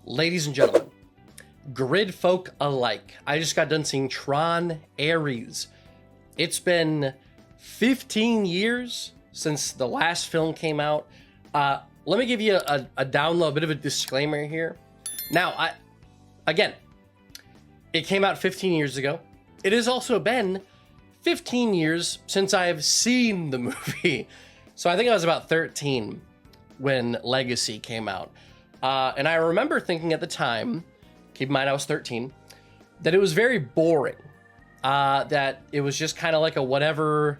Ladies and gentlemen, grid folk alike, I just got done seeing TRON ARES. It's been 15 years since the last film came out. Let me give you a down low, a bit of a disclaimer here. Now, again, it came out 15 years ago. It has also been 15 years since I have seen the movie. So I think I was about 13 when Legacy came out. And I remember thinking at the time, keep in mind I was 13, that it was very boring. That it was just kind of like a whatever,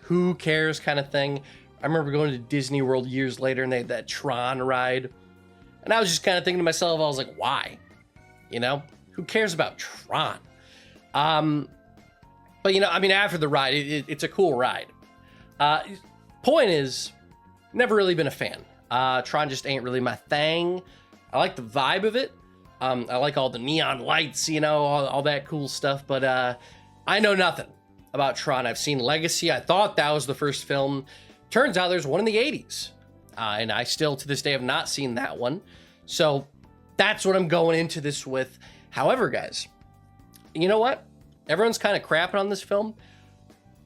who cares kind of thing. I remember going to Disney World years later and they had that TRON ride. And I was just kind of thinking to myself, I was like, why? You know, who cares about TRON? But you know, I mean, after the ride, it's a cool ride. Point is, never really been a fan. TRON just ain't really my thing. I like the vibe of it. I like all the neon lights, you know, all that cool stuff. But I know nothing about TRON. I've seen Legacy. I thought that was the first film. Turns out there's one in the 80s. And I still, to this day, have not seen that one. So that's what I'm going into this with. However, guys, you know what? Everyone's kind of crapping on this film.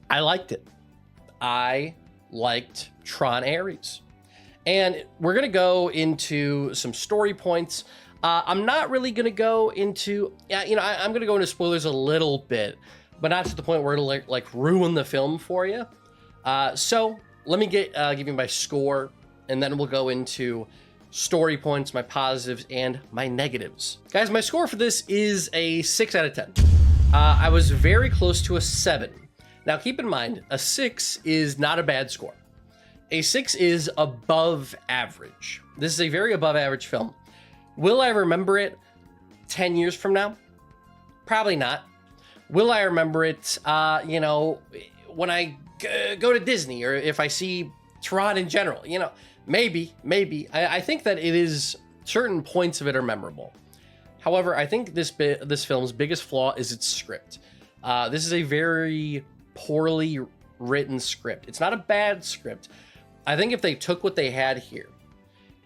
I liked it. I liked TRON ARES. And we're going to go into some story points. I'm not really going to go into, you know, I'm going to go into spoilers a little bit, but not to the point where it'll like ruin the film for you. So let me give you my score, and then we'll go into story points, my positives, and my negatives. Guys, my score for this is a 6 out of 10. I was very close to a 7. Now, keep in mind, a 6 is not a bad score. A 6 is above average. This is a very above average film. Will I remember it 10 years from now? Probably not. Will I remember it, you know, when I go to Disney, or if I see TRON in general? You know, maybe. I think that it is, certain points of it are memorable. However, I think this film's biggest flaw is its script. This is a very poorly written script. It's not a bad script. I think if they took what they had here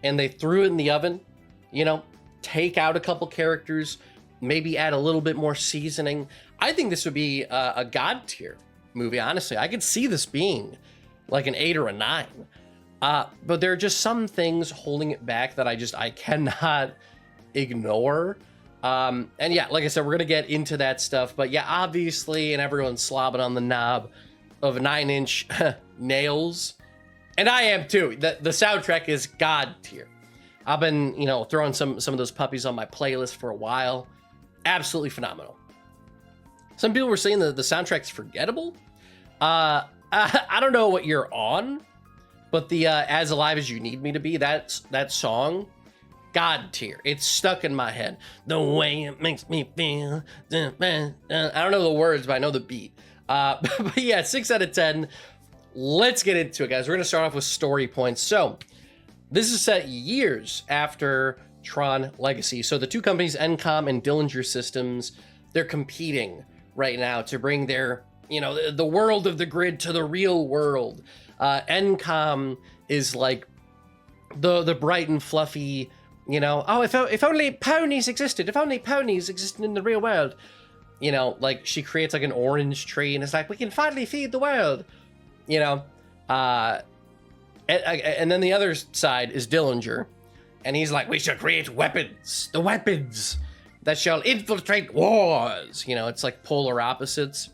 and they threw it in the oven, you know, take out a couple characters, maybe add a little bit more seasoning, I think this would be a god tier movie, honestly. I could see this being like an 8 or a 9. But there are just some things holding it back that I cannot ignore. And yeah, like I said, we're going to get into that stuff. But yeah, obviously, and everyone's slobbing on the knob of 9-inch nails. And I am too. The soundtrack is god tier. I've been, you know, throwing some of those puppies on my playlist for a while. Absolutely phenomenal. Some people were saying that the soundtrack's forgettable. I don't know what you're on, but the As Alive As You Need Me to Be, that song, god tier. It's stuck in my head. The way it makes me feel. I don't know the words, but I know the beat. But yeah, 6 out of 10. Let's get into it, guys. We're going to start off with story points. So this is set years after TRON Legacy. So the two companies, Encom and Dillinger Systems, they're competing right now to bring their, you know, the world of the grid to the real world. Encom is like the bright and fluffy, you know, oh, if only ponies existed, if only ponies existed in the real world. You know, like she creates like an orange tree and it's like, we can finally feed the world. You know, and then the other side is Dillinger, and he's like, we should create weapons, the weapons that shall infiltrate wars. You know, it's like polar opposites,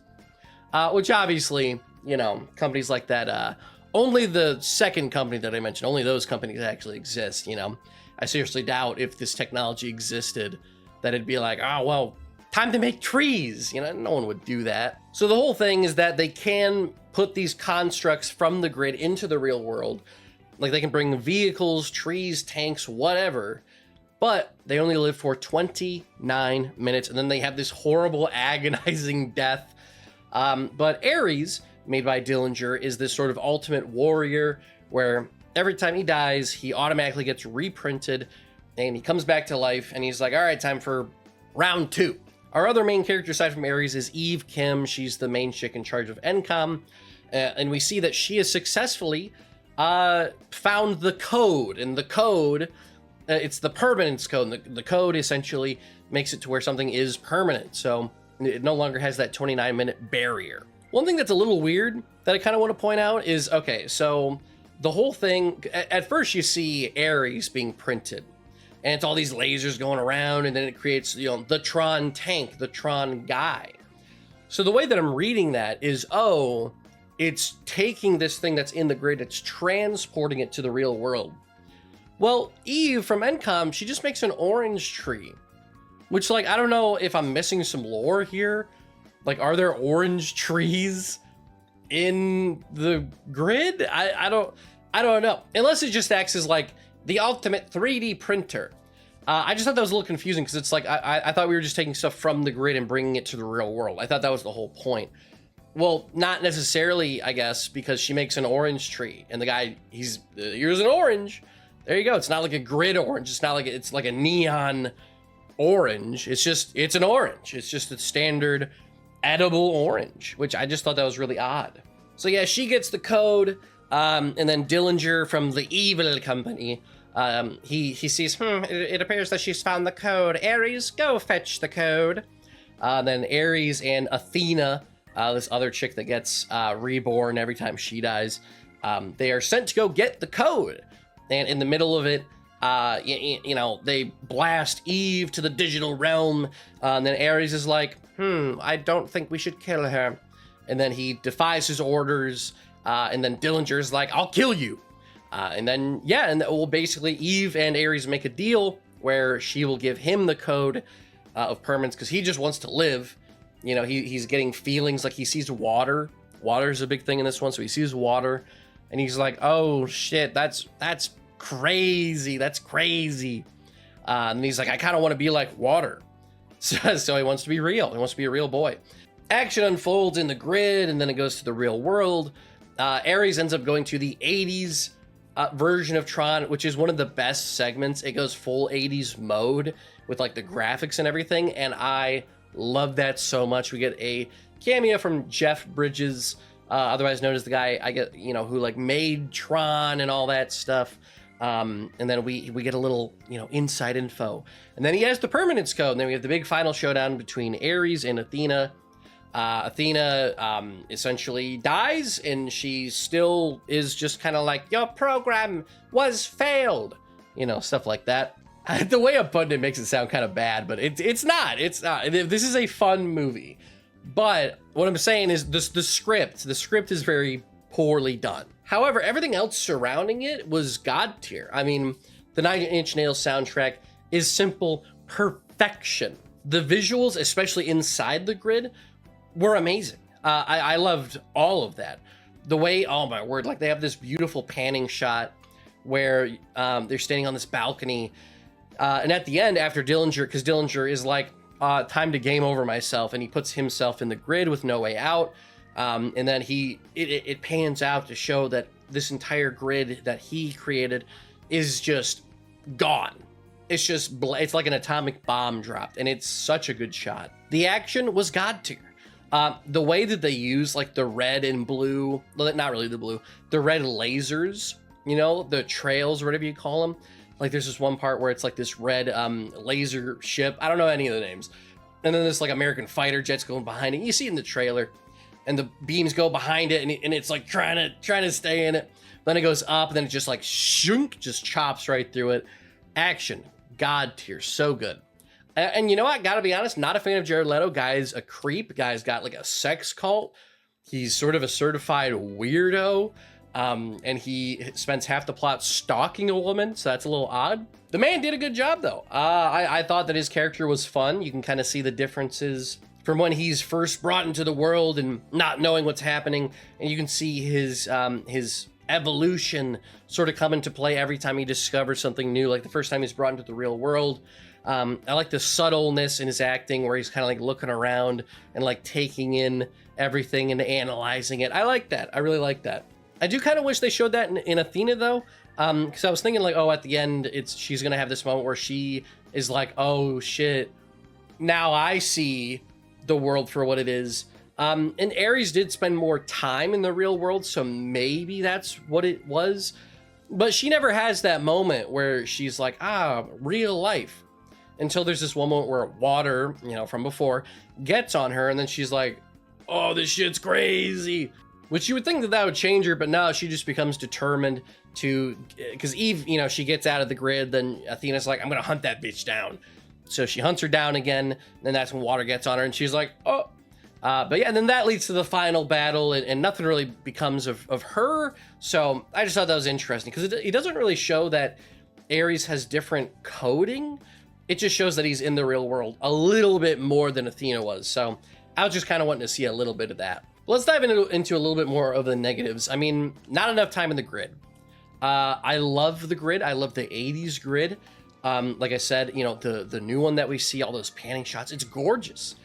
which obviously, you know, companies like that, only the second company that I mentioned, only those companies actually exist. You know, I seriously doubt if this technology existed that it'd be like, oh, well, time to make trees. You know, no one would do that. So the whole thing is that they can put these constructs from the grid into the real world. Like they can bring vehicles, trees, tanks, whatever, but they only live for 29 minutes. And then they have this horrible, agonizing death. But Ares, made by Dillinger, is this sort of ultimate warrior where every time he dies, he automatically gets reprinted and he comes back to life and he's like, all right, time for round 2. Our other main character aside from Ares is Eve Kim. She's the main chick in charge of Encom. And we see that she has successfully found the code. And the code it's the permanence code. The code essentially makes it to where something is permanent. So it no longer has that 29-minute barrier. One thing that's a little weird that I kind of want to point out is, okay, so the whole thing, at first you see ARES being printed, and it's all these lasers going around, and then it creates, you know, the TRON tank, the TRON guy. So the way that I'm reading that is, oh, it's taking this thing that's in the grid, it's transporting it to the real world. Well, Eve from Encom, she just makes an orange tree, which, like, I don't know if I'm missing some lore here. Like, are there orange trees in the grid? I don't know. Unless it just acts as like the ultimate 3D printer. I just thought that was a little confusing because it's like, I thought we were just taking stuff from the grid and bringing it to the real world. I thought that was the whole point. Well, not necessarily, I guess, because she makes an orange tree and the guy, here's an orange. There you go. It's not like a grid orange. It's not like, it's like a neon orange. It's an orange. It's just a standard edible orange, which I just thought that was really odd. So yeah, she gets the code, and then Dillinger from the evil company, he sees, it appears that she's found the code. ARES, go fetch the code. Then ARES and Athena, this other chick that gets reborn every time she dies, they are sent to go get the code. And in the middle of it, you know, they blast Eve to the digital realm. And then ARES is like, I don't think we should kill her. And then he defies his orders. And then Dillinger's like, I'll kill you. And then, yeah, and well, basically Eve and ARES make a deal where she will give him the code of permanence because he just wants to live. You know, he's getting feelings like he sees water. Water's a big thing in this one. So he sees water and he's like, oh shit, that's crazy. That's crazy. And he's like, I kind of want to be like water. So he wants to be real. He wants to be a real boy. Action unfolds in the grid, and then it goes to the real world. ARES ends up going to the 80s version of Tron, which is one of the best segments. It goes full 80s mode with like the graphics and everything, and I love that so much. We get a cameo from Jeff Bridges, otherwise known as the guy who like made Tron and all that stuff. And then we get a little, inside info. And then he has the permanence code. And then we have the big final showdown between ARES and Athena. Athena essentially dies, and she still is just kind of like, your program was failed. Stuff like that. The way I'm putting it makes it sound kind of bad, but it's not. It's not. This is a fun movie. But what I'm saying is the script is very poorly done. However, everything else surrounding it was god tier. I mean, the 9 Inch Nails soundtrack is simple perfection. The visuals, especially inside the grid, were amazing. I loved all of that. The way, oh my word, like they have this beautiful panning shot where they're standing on this balcony. And at the end, after Dillinger, because Dillinger is like, time to game over myself, and he puts himself in the grid with no way out. And then it pans out to show that this entire grid that he created is just gone. It's like an atomic bomb dropped, and it's such a good shot. The action was god tier. The way that they use like the red and blue, well, not really the blue, the red lasers, the trails, or whatever you call them. Like there's this one part where it's like this red laser ship. I don't know any of the names. And then this like American fighter jets going behind it. You see it in the trailer, and the beams go behind it, and it's like trying to stay in it. Then it goes up, and then it just like shunk, just chops right through it. Action, god tier, so good. And you know what? Gotta be honest, not a fan of Jared Leto. Guy's a creep. Guy's got like a sex cult. He's sort of a certified weirdo. And he spends half the plot stalking a woman, so that's a little odd. The man did a good job, though. I thought that his character was fun. You can kind of see the differences from when he's first brought into the world and not knowing what's happening. And you can see his evolution sort of come into play every time he discovers something new. Like the first time he's brought into the real world. I like the subtleness in his acting where he's kind of like looking around and like taking in everything and analyzing it. I like that. I really like that. I do kind of wish they showed that in Athena though. Because I was thinking like, oh, at the end, she's going to have this moment where she is like, oh shit, now I see the world for what it is. And ARES did spend more time in the real world, so maybe that's what it was. But she never has that moment where she's like, real life. Until there's this one moment where water, you know, from before, gets on her, and then she's like, oh, this shit's crazy. Which you would think that that would change her, but no, she just becomes determined to, because Eve, you know, she gets out of the grid, then Athena's like, I'm gonna hunt that bitch down. So she hunts her down again, and that's when water gets on her, and she's like, oh. But yeah, and then that leads to the final battle, and nothing really becomes of her. So I just thought that was interesting, because it doesn't really show that Ares has different coding. It just shows that he's in the real world a little bit more than Athena was. So I was just kind of wanting to see a little bit of that. Let's dive into a little bit more of the negatives. I mean, not enough time in the grid. I love the grid. I love the 80s grid. Like I said, you know, the new one that we see, all those panning shots, it's gorgeous.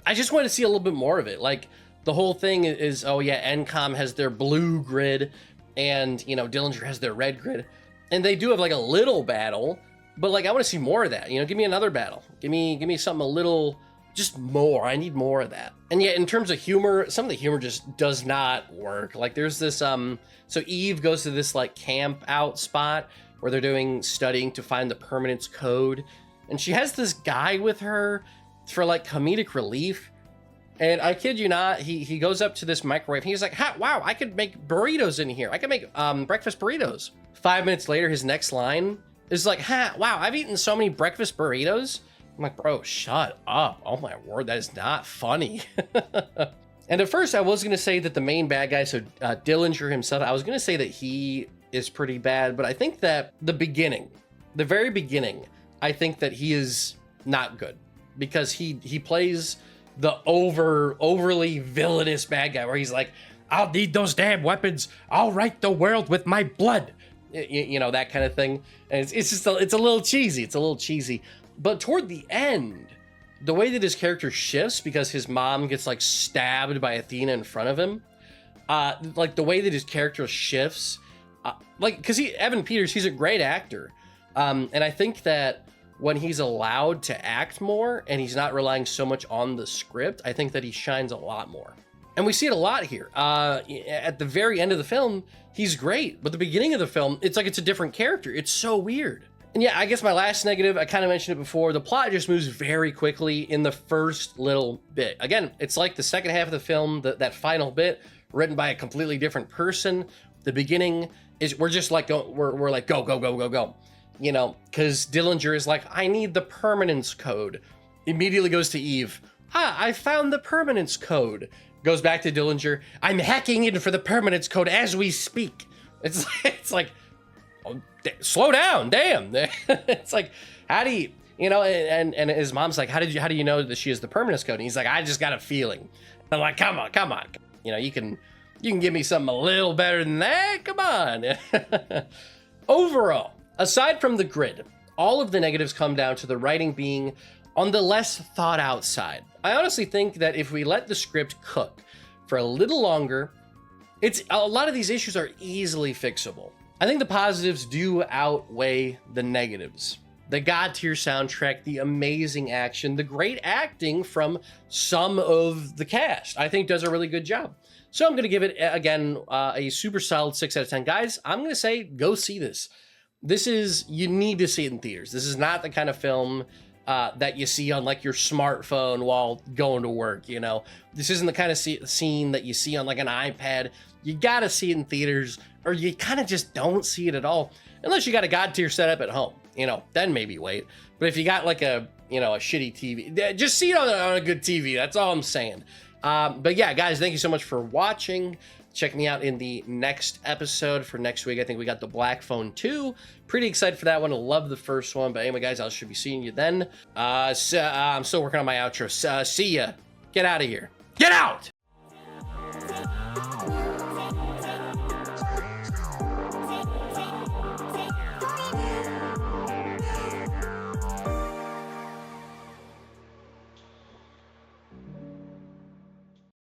I just want to see a little bit more of it. Like, the whole thing is, oh yeah, NCOM has their blue grid, and, you know, Dillinger has their red grid. And they do have like a little battle, but like, I want to see more of that. You know, give me another battle. Give me something a little, just more. I need more of that. And yet, in terms of humor, some of the humor just does not work. Like, there's this, so Eve goes to this like camp out spot where they're doing studying to find the permanence code. And she has this guy with her for like comedic relief. And I kid you not, he goes up to this microwave. He's like, wow, I could make burritos in here. I could make breakfast burritos. 5 minutes later, his next line is like, wow, I've eaten so many breakfast burritos. I'm like, bro, shut up. Oh my word, that is not funny. And at first I was going to say that the main bad guy, so Dillinger himself, I was going to say that he is pretty bad, but I think that the very beginning, I think that he is not good, because he plays the overly villainous bad guy where he's like, I'll need those damn weapons. I'll right the world with my blood. You know, that kind of thing. And it's just, it's a little cheesy. It's a little cheesy. But toward the end, the way that his character shifts, because his mom gets like stabbed by Athena in front of him, like the way that his character shifts, like, because Evan Peters, he's a great actor. And I think that when he's allowed to act more and he's not relying so much on the script, I think that he shines a lot more. And we see it a lot here. At the very end of the film, he's great. But the beginning of the film, it's like it's a different character. It's so weird. And yeah, I guess my last negative, I kind of mentioned it before, the plot just moves very quickly in the first little bit. Again, it's like the second half of the film, that final bit, written by a completely different person. The beginning is, we're just like, we're like, go. You know, because Dillinger is like, I need the permanence code. Immediately goes to Eve. I found the permanence code. Goes back to Dillinger. I'm hacking in for the permanence code as we speak. It's like, oh, slow down, damn. It's like, how do you know? And his mom's like, how do you know that she has the permanence code? And he's like, I just got a feeling. I'm like, come on. You know, you can give me something a little better than that. Come on. Overall, aside from the grid, all of the negatives come down to the writing being on the less thought out side. I honestly think that if we let the script cook for a little longer, a lot of these issues are easily fixable. I think the positives do outweigh the negatives. The God tier soundtrack, the amazing action, the great acting from some of the cast, I think does a really good job. So I'm going to give it, again, a super solid 6 out of 10. Guys, I'm going to say go see this. You need to see it in theaters. This is not the kind of film that you see on like your smartphone while going to work, you know. This isn't the kind of scene that you see on like an iPad. You gotta see it in theaters, or you kind of just don't see it at all, unless you got a God tier setup at home, you know, then maybe wait. But if you got like a shitty TV, just see it on a good TV. That's all I'm saying. But yeah, guys, thank you so much for watching. Check me out in the next episode for next week. I think we got the Black Phone 2. Pretty excited for that one. I love the first one. But anyway, guys, I should be seeing you then. I'm still working on my outro. See ya. Get out of here. Get out!